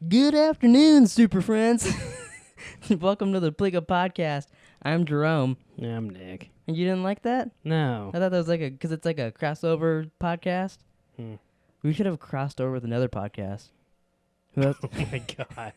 Good afternoon, super friends. Welcome to the Pleeka Podcast. I'm Jerome. Yeah, I'm Nick. And you didn't like that? No. I thought that was because it's like a crossover podcast. Hmm. We should have crossed over with another podcast. Who else? Oh my god.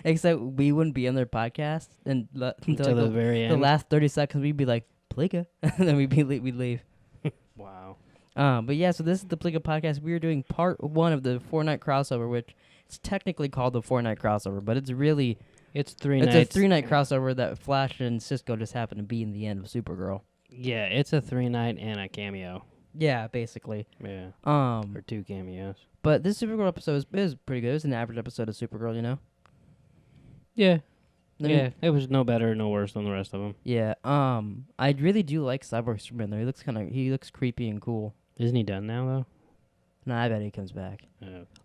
Except we wouldn't be on their podcast until Until the very the end. last 30 seconds. We'd be like, Pleeka. And then we'd leave. Wow. But yeah, so this is the Pleeka Podcast. We are doing part 1 of the 4-night crossover, which it's technically called the 4-night crossover, but it's really... It's It's 3-night crossover that Flash and Cisco just happen to be in the end of Supergirl. Yeah, it's a 3-night and a cameo. Yeah, basically. Yeah. Or 2 cameos. But this Supergirl episode is pretty good. It was an average episode of Supergirl, you know? Yeah. I mean, It was no better, no worse than the rest of them. Yeah. I really do like Cyborg Superman though. He looks creepy and cool. Isn't he done now, though? No, I bet he comes back.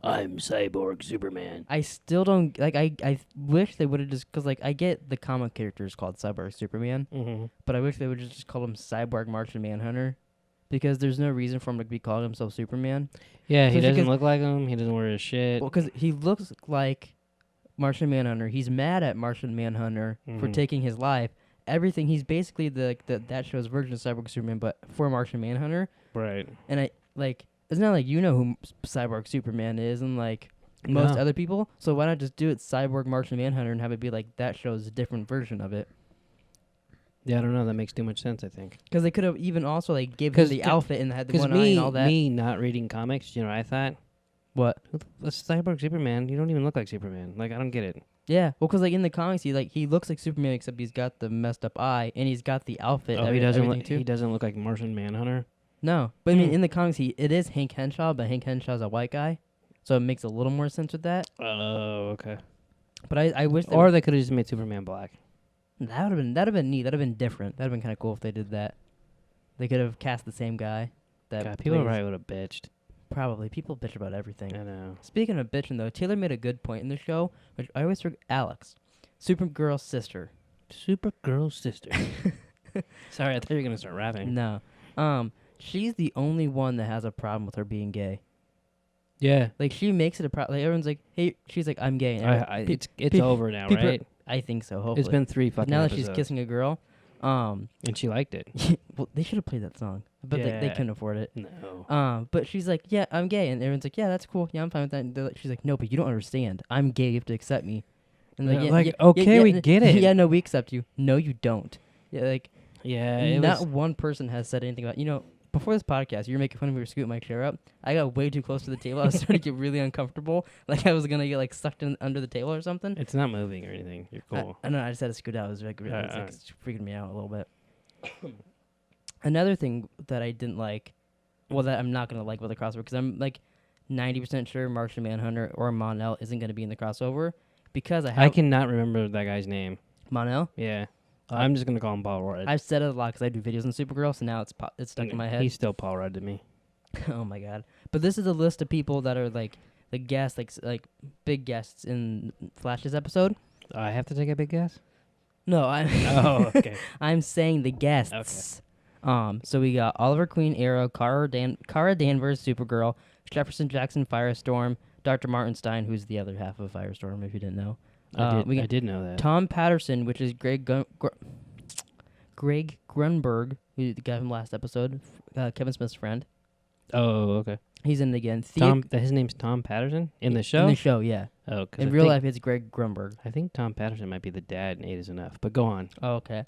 I'm Cyborg Superman. I still don't like. I wish they would have just because I get the comic characters called Cyborg Superman, Mm-hmm. but I wish they would just call him Cyborg Martian Manhunter, because there's no reason for him to be calling himself Superman. Yeah, he Especially doesn't 'cause- look like him. He doesn't wear his shit. Well, because he looks like Martian Manhunter. He's mad at Martian Manhunter for Mhm. taking his life. Everything. He's basically that show's version of Cyborg Superman, but for Martian Manhunter. Right. And it's not like you know who Cyborg Superman is, and like most No. other people. So why not just do it Cyborg Martian Manhunter and have it be like that show's a different version of it? Yeah, I don't know. That makes too much sense, I think. Because they could have even also give him 'Cause the c- outfit and had the Because one eye and all that. me not reading comics, you know what I thought? What? That's Cyborg Superman. You don't even look like Superman. Like, I don't get it. Yeah. Well, because in the comics he looks like Superman except he's got the messed up eye and he's got the outfit. Oh, he doesn't everything look. too. He doesn't look like Martian Manhunter. No, but I mean Hmm. in the comics it is Hank Henshaw, but Hank Henshaw's a white guy, so it makes a little more sense with that. Oh, okay. But I wish Or they could have just made Superman black. that'd have been neat. That'd have been different. That'd have been kind of cool if they did that. They could have cast the same guy. That God, people plays- probably would have bitched. Probably people bitch about everything. I know. Speaking of bitching though, Taylor made a good point in the show, which I always forget. Alex, Supergirl's sister. Supergirl's sister. Sorry, I thought you were gonna start rapping. No, she's the only one that has a problem with her being gay. Yeah, Like she makes it a problem. Like everyone's like, "Hey," she's like, "I'm gay." And everyone- it's pe- over now, people are- right? I think so. Hopefully, It's been 3 But fucking now that episodes. she's kissing a girl. and she liked it. Well, they should have played that song, but they Yeah. couldn't afford it. No. But she's like, "Yeah, I'm gay," and everyone's like, "Yeah, that's cool. Yeah, I'm fine with that." And she's like, "No, but you don't understand. I'm gay. You have to accept me." And Yeah, okay, we get it. Yeah, no, we accept you. No, you don't. Yeah, like Yeah, it not was. one person has said anything about before this podcast. You were making fun of me for scooting my chair up. I got way too close to the table. I was starting to get really uncomfortable, like I was gonna get sucked in under the table or something. It's not moving or anything. You're cool. I know. I just had to scoot out. It was really, Alright. it's freaking me out a little bit. Another thing that I didn't like, well, that I'm not gonna like with the crossover, because I'm 90% sure Martian Manhunter or Mon-El isn't gonna be in the crossover, because I cannot remember that guy's name. Mon-El. Yeah, I'm just gonna call him Paul Rudd. I've said it a lot because I do videos on Supergirl, so now it's stuck in my head. He's still Paul Rudd to me. Oh my god! But this is a list of people that are the guests, like big guests in Flash's episode. I have to take a big guess. No, I. Oh, okay. I'm saying the guests. So we got Oliver Queen, Arrow, Kara Danvers, Supergirl, Jefferson Jackson, Firestorm, Dr. Martinstein, who's the other half of Firestorm, if you didn't know. I We got did know that. Tom Patterson, which is Greg Grunberg, who's the guy from last episode, Kevin Smith's friend. Oh, okay. He's in it again. His name's Tom Patterson in the show. In the show, yeah. Oh, because In real life, it's Greg Grunberg. I think Tom Patterson might be the dad in 8 is Enough. But go on. Oh, okay.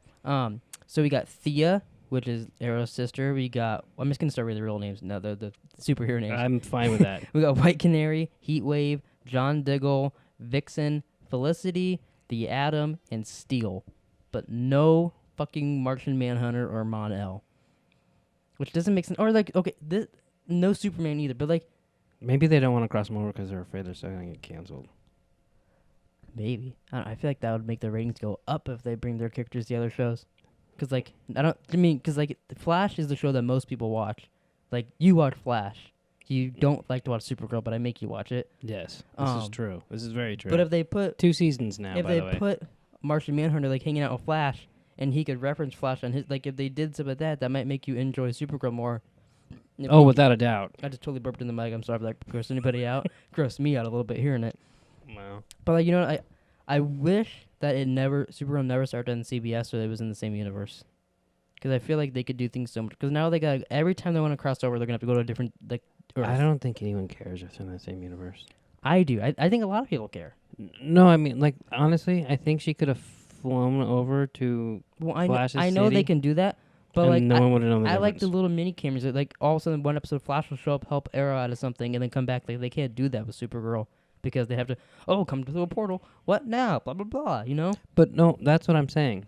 So we got Thea, which is Arrow's sister. We got. I'm just gonna start with the real names. No, the superhero names. I'm fine with that. We got White Canary, Heatwave, John Diggle, Vixen, Felicity, the Atom, and Steel, but no fucking Martian Manhunter or Mon-El, which doesn't make sense. Or no Superman either. But Maybe they don't want to cross them over because they're afraid they're still going to get canceled. maybe I don't know, I feel like that would make the ratings go up if they bring their characters to other shows. Because Flash is the show that most people watch. Like you watch Flash. You don't like to watch Supergirl, but I make you watch it. Yes, this is true. This is very true. But if they put 2 seasons now, if by they the way. put Martian Manhunter hanging out with Flash, and he could reference Flash on his if they did some of that, that might make you enjoy Supergirl more. Oh, without a doubt. I just totally burped in the mic. I'm sorry if that grossed anybody out. Grossed me out a little bit hearing it. Wow. But like, you know, I wish that Supergirl never started on CBS so it was in the same universe. Because I feel like they could do things so much. Because now they got every time they want to cross over, they're gonna have to go to a different Earth. I don't think anyone cares if they're in the same universe. I do. I think a lot of people care. No, I mean, like, honestly, I think she could have flown over to Flash's I know city, they can do that, but and like no one would have known the I like the difference. little mini cameras. That, like all of a sudden, one episode, Flash will show up, help Arrow out of something, and then come back. Like they can't do that with Supergirl because they have to. Oh, come to the portal. What now? Blah blah blah. You know. But no, that's what I'm saying.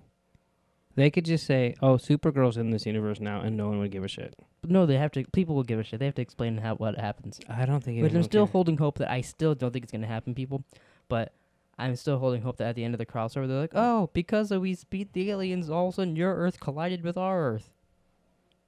They could just say, "Oh, Supergirl's in this universe now," and no one would give a shit. But no, they have to. People will give a shit. They have to explain what happens. I don't think. But I'm still cares. holding hope that I still don't think it's gonna happen, people. But I'm still holding hope that at the end of the crossover, they're like, oh, because we beat the aliens, all of a sudden your Earth collided with our Earth.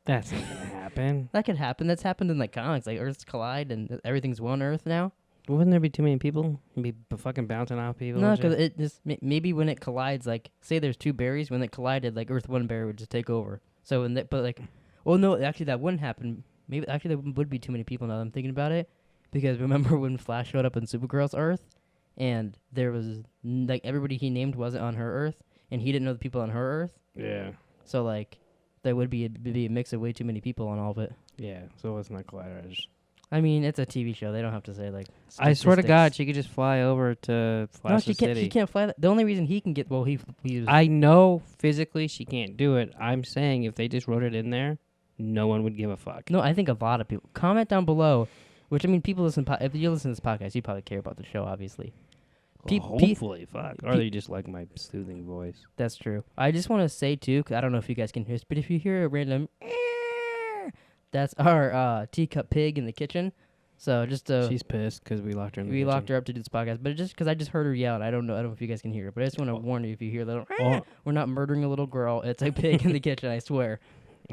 That's not gonna happen. That could happen. That's happened in like comics. Like Earths collide and everything's one Earth now. Wouldn't there be too many people? Be fucking bouncing off people. No, and shit? because it just maybe when it collides, like say there's two berries, when it collided, like Earth 1 berry would just take over. So when but like, well, no, actually that wouldn't happen. Maybe actually there would be too many people now that I'm thinking about it, because remember when Flash showed up on Supergirl's Earth, and there was like everybody he named wasn't on her Earth, and he didn't know the people on her Earth. Yeah. So like, there would be a mix of way too many people on all of it. Yeah. So it's not collider. I mean, it's a TV show. They don't have to say like. I swear to God, statistics. she could just fly over to No, Flash's she can't. city. She can't fly. The only reason he can get he was. I know physically she can't do it. I'm saying if they just wrote it in there, no one would give a fuck. No, I think a lot of people comment down below. Which I mean, people listen. If you listen to this podcast, you probably care about the show, obviously. Well, hopefully, fuck. Or they just like my soothing voice. That's true. I just want to say too, 'cause I don't know if you guys can hear this, but if you hear a random, that's our teacup pig in the kitchen. So just She's pissed because we locked her in the kitchen. locked her up to do this podcast, but just because I just heard her yell, and I don't know if you guys can hear it, but I just want to warn you if you hear little. We're not murdering a little girl. It's a pig in the kitchen. I swear.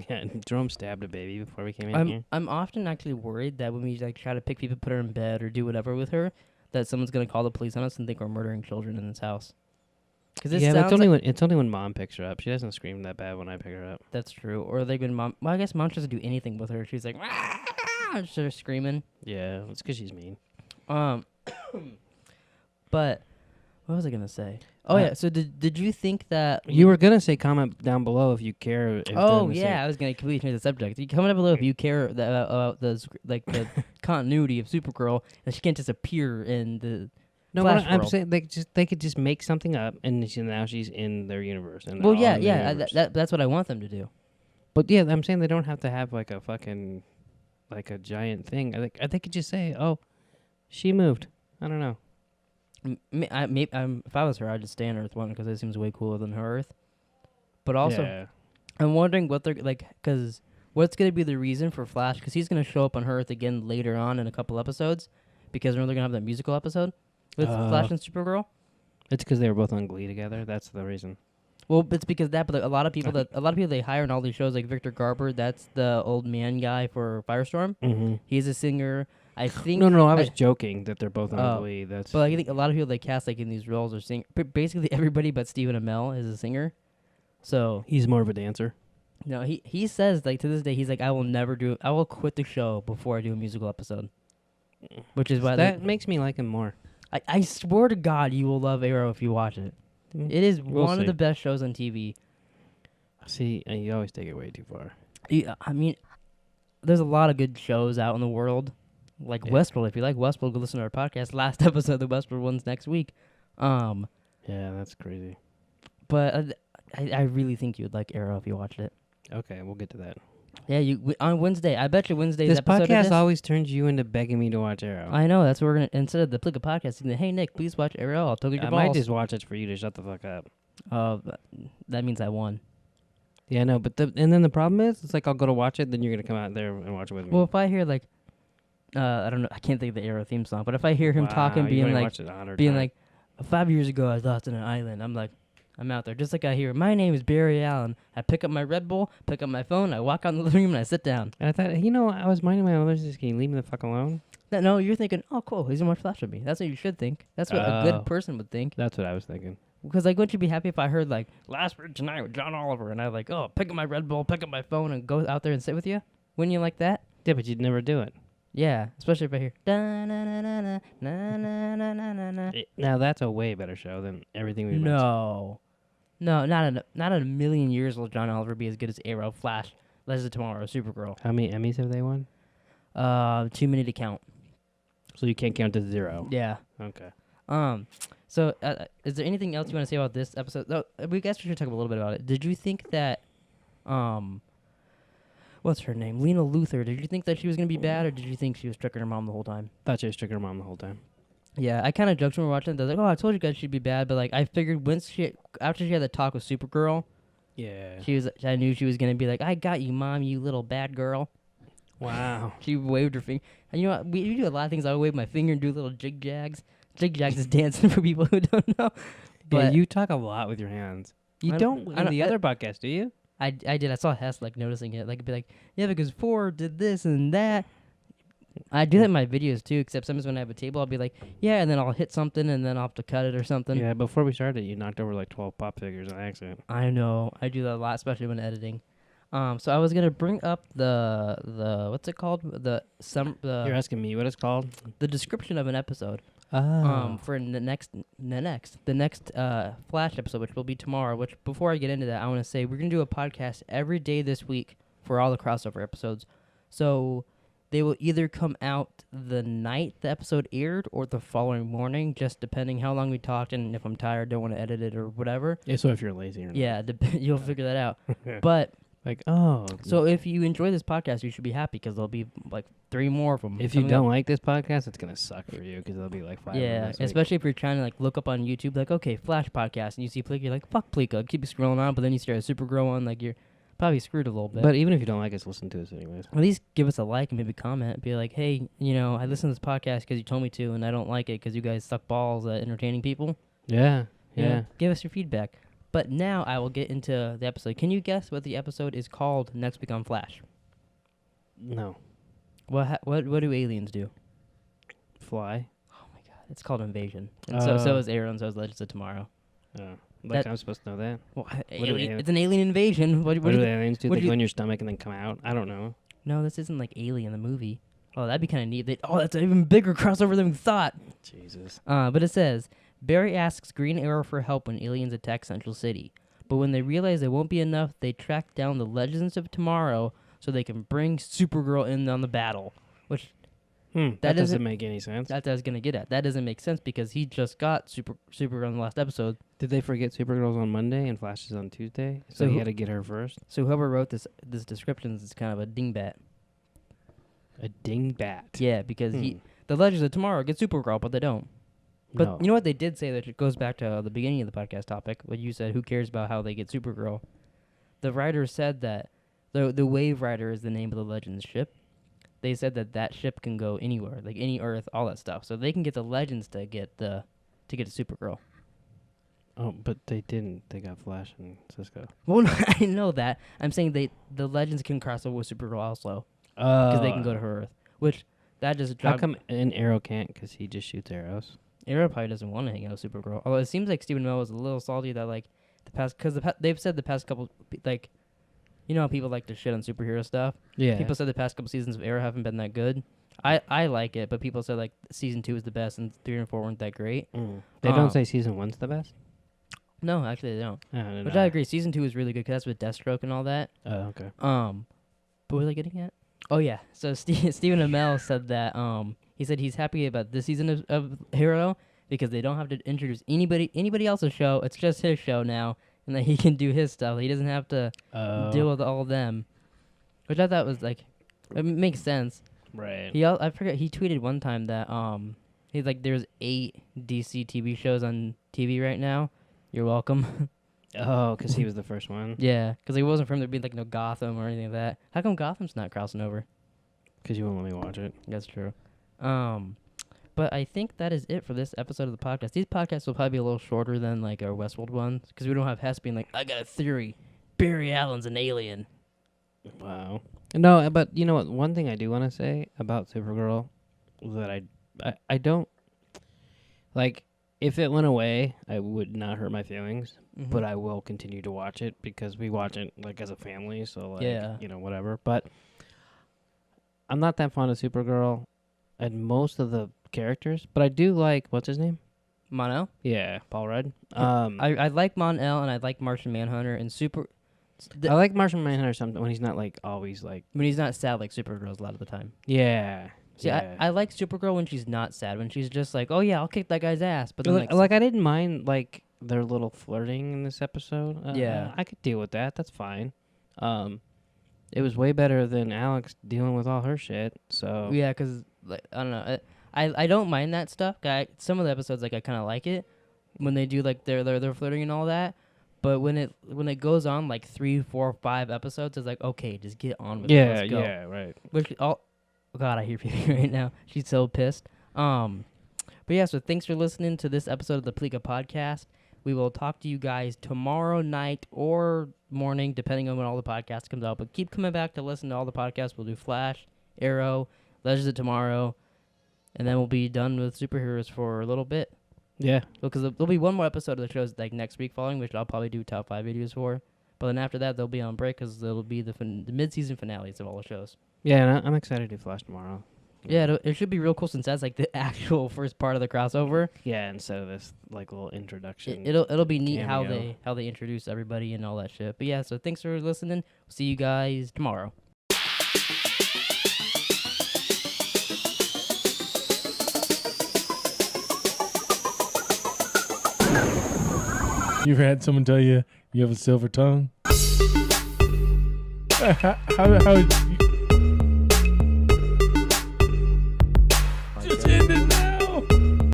Yeah, Jerome stabbed a baby before we came in here. I'm often actually worried that when we like try to pick people, put her in bed, or do whatever with her, that someone's gonna call the police on us and think we're murdering children in this house. Because Yeah, but it's only when mom picks her up. She doesn't scream that bad when I pick her up. That's true. Or they when mom. Well, I guess mom doesn't do anything with her. She's like, she's screaming. Yeah, it's because she's mean. But what was I gonna say? Oh yeah. So did you think that You were gonna say comment down below if you care. If Oh yeah, I was gonna completely change the subject. You comment down below if you care about the the continuity of Supergirl, that she can't just appear in the. No, Flash I'm world. saying they could just make something up, and now she's in their universe. And Well, all yeah, in their yeah. universe. That's what I want them to do. But yeah, I'm saying they don't have to have like a fucking, like a giant thing. They could just say, "Oh, she moved." I don't know. If I was her, I'd just stay on Earth 1 because it seems way cooler than her Earth. But also, Yeah. I'm wondering what they're like, because what's going to be the reason for Flash? Because he's going to show up on Earth again later on in a couple episodes. Because remember they're going to have that musical episode with Flash and Supergirl. It's because they were both on Glee together. That's the reason. Well, it's because that, but a lot of people they hire in all these shows, like Victor Garber, that's the old man guy for Firestorm. Mm-hmm. He's a singer. I think. No, I was joking that they're both on Glee. That's. But like, I think a lot of people they cast like in these roles are sing. Basically, everybody but Stephen Amell is a singer. So he's more of a dancer. no, he says like to this day he's like I will quit the show before I do a musical episode, which is why that makes me like him more. I swear to God you will love Arrow if you watch it. It is We'll one see. of the best shows on TV. See, you always take it way too far. Yeah, I mean, there's a lot of good shows out in the world, like Westworld. If you like Westworld, go listen to our podcast. Last episode, the Westworld one's next week. Yeah, that's crazy. But I really think you would like Arrow if you watched it. Okay, we'll get to that. Yeah, on Wednesday. I bet you Wednesday's This episode podcast of this, always turns you into begging me to watch Arrow. I know, that's what we're going to, instead of the Pleeka Podcast, you can say, hey, Nick, please watch Arrow. I'll tell you your I balls. might just watch it for you to shut the fuck up. That means I won. Yeah, no, but and then the problem is, it's like I'll go to watch it, then you're gonna come out there and watch it with me. Well, if I hear, like, I don't know, I can't think of the Arrow theme song, but if I hear him talking, you being only like, watched it 100 times. 5 years ago I was lost in an island, I'm like, I'm out there. Just like I hear, my name is Barry Allen. I pick up my Red Bull, pick up my phone, I walk out in the living room, and I sit down. And I thought, I was minding my own business. Can you leave me the fuck alone? No, you're thinking, oh, cool, he's going to watch Flash with me. That's what you should think. That's what a good person would think. That's what I was thinking. Because, like, wouldn't you be happy if I heard, like, Last Word Tonight with John Oliver, and I, like, oh, pick up my Red Bull, pick up my phone, and go out there and sit with you? Wouldn't you like that? Yeah, but you'd never do it. Yeah, especially if I hear da na na na na na na na na na na. Now that's a way better show than everything we mentioned. No, not in a million years will John Oliver be as good as Arrow, Flash, Legends of Tomorrow, Supergirl. How many Emmys have they won? Too many to count. So you can't count to 0. Yeah. Okay. So is there anything else you want to say about this episode? No, we guess we should talk a little bit about it. Did you think that, what's her name, Lena Luthor? Did you think that she was gonna be bad, or did you think she was tricking her mom the whole time? Thought she was tricking her mom the whole time. Yeah, I kind of joked when we were watching it. I was like, "Oh, I told you guys she'd be bad," but like I figured after she had the talk with Supergirl, Yeah. I knew she was gonna be like, "I got you, mom, you little bad girl." Wow. She waved her finger. And you know what? We do a lot of things. I wave my finger and do little jig jags. Jig jags is dancing for people who don't know. But Yeah, you talk a lot with your hands. You I don't don't- in the other podcast, do you? I did. I saw Hess like noticing it. Like be like, yeah, because Ford did this and that. I do that in my videos too. Except sometimes when I have a table, I'll be like, yeah, and then I'll hit something and then I'll have to cut it or something. Yeah, before we started, you knocked over like 12 pop figures on accident. I know. I do that a lot, especially when editing. So I was gonna bring up the what's it called? You're asking me what it's called? the description of an episode. Oh. For the next Flash episode, which will be tomorrow. Which before I get into that, I want to say we're gonna do a podcast every day this week for all the crossover episodes. So they will either come out the night the episode aired or the following morning, just depending how long we talked and if I'm tired, don't want to edit it or whatever. Yeah, so if you're lazy or not. Yeah, you'll figure that out. But Like, oh. so if you enjoy this podcast, you should be happy because there'll be like 3 more of them. If you don't like this podcast, it's going to suck for you because there'll be like 5 of them Yeah, this week. especially if you're trying to like look up on YouTube, like, okay, Flash podcast, and you see Pleeka, you're like, fuck Pleeka, keep scrolling on, but then you start a Supergirl on, like, you're probably screwed a little bit. But even if you don't like us, listen to us anyways. At least give us a like and maybe comment. Be like, hey, I listened to this podcast because you told me to, and I don't like it because you guys suck balls at entertaining people. Yeah. You know, Yeah. give us your feedback. But now I will get into the episode. Can you guess what the episode is called next week on Flash? No. What do aliens do? Fly. Oh my god, it's called Invasion. And so Oh. is Arrow, and so is Legends of Tomorrow. Like That- I'm supposed to know that. Well, do it's an alien invasion. What What do do you the aliens do? what They do go you- in your stomach and then come out? I don't know. No, this isn't like Alien the movie. Oh, that'd be kind of neat. That's an even bigger crossover than we thought. Jesus. But it says, Barry asks Green Arrow for help when aliens attack Central City. But when they realize it won't be enough, they track down the Legends of Tomorrow so they can bring Supergirl in on the battle. Which, That That doesn't isn't- make any sense. that's what I was going to get at. That doesn't make sense because he just got Supergirl in the last episode. Did they forget Supergirl's on Monday and Flash is on Tuesday? So So he who- had to get her first? So whoever wrote this description is kind of a dingbat. A dingbat. Yeah, because the Legends of Tomorrow get Supergirl, but they don't. But No. you know what they did say, that it goes back to the beginning of the podcast topic, what you said, who cares about how they get Supergirl? The writer said that the Wave Rider is the name of the Legends ship. They said that ship can go anywhere, like any Earth, all that stuff. So they can get the Legends to get a Supergirl. Oh, but they didn't. They got Flash and Cisco. Well, no, I know that. I'm saying the Legends can cross over with Supergirl also because they can go to her Earth. Which that just How dropped. come an Arrow can't? Because he just shoots arrows. Arrow probably doesn't want to hang out with Supergirl. Although it seems like Stephen Amell was a little salty that like they've said the past couple like, how people like to shit on superhero stuff. Yeah. People said the past couple seasons of Arrow haven't been that good. I like it, but people said like season 2 is the best and 3 and 4 weren't that great. They don't say season 1's the best? No, actually they don't. No. Which I agree. Season 2 is really good because that's with Deathstroke and all that. Oh, okay. But what was I getting at? Oh yeah. So Stephen Amell said that he said he's happy about this season of Arrow because they don't have to introduce anybody else's show. It's just his show now, and that he can do his stuff. He doesn't have to deal with all of them, which I thought was like, it makes sense. Right. I forget. He tweeted one time that he's like, there's 8 DC TV shows on TV right now. You're welcome. Oh, because he was the first one? Yeah, because he wasn't from there being like no Gotham or anything like that. How come Gotham's not crossing over? Because you won't let me watch it. That's true. But I think that is it for this episode of the podcast. These podcasts will probably be a little shorter than like our Westworld ones because we don't have Hess being like, I got a theory. Barry Allen's an alien. Wow. No, but you know what? One thing I do want to say about Supergirl that I don't like. If it went away, I would not hurt my feelings, but I will continue to watch it because we watch it like as a family. So like, Yeah. whatever. But I'm not that fond of Supergirl and most of the characters, but I do like what's his name? Mon-El? Yeah, Paul Rudd. I like Mon-El and I like Martian Manhunter and I like Martian Manhunter sometimes when he's not like always like when he's not sad like Supergirl's a lot of the time. yeah. See, yeah. I like Supergirl when she's not sad, when she's just like, oh yeah, I'll kick that guy's ass. But then like I didn't mind like their little flirting in this episode. Yeah. I could deal with that. That's fine. It was way better than Alex dealing with all her shit. So yeah, because like, I don't know, I don't mind that stuff. Some of the episodes like I kind of like it when they do like their flirting and all that. But when it goes on like 3, 4, 5 episodes, it's like okay, just get on with it. Let's go. Yeah, right. Which oh God, I hear Phoebe right now. She's so pissed. But yeah, so thanks for listening to this episode of the Pleeka Podcast. We will talk to you guys tomorrow night or morning, depending on when all the podcasts comes out. But keep coming back to listen to all the podcasts. We'll do Flash, Arrow, Legends of Tomorrow, and then we'll be done with superheroes for a little bit. Yeah. Because there'll be one more episode of the shows like next week following, which I'll probably do top 5 videos for. But then after that, they'll be on break because it'll be the mid-season finales of all the shows. Yeah, and I'm excited to do Flash tomorrow. Yeah, it should be real cool since that's like the actual first part of the crossover. Yeah, instead of this like little introduction. It'll be neat cameo. how they introduce everybody and all that shit. But yeah, so thanks for listening. See you guys tomorrow. You ever had someone tell you you have a silver tongue? How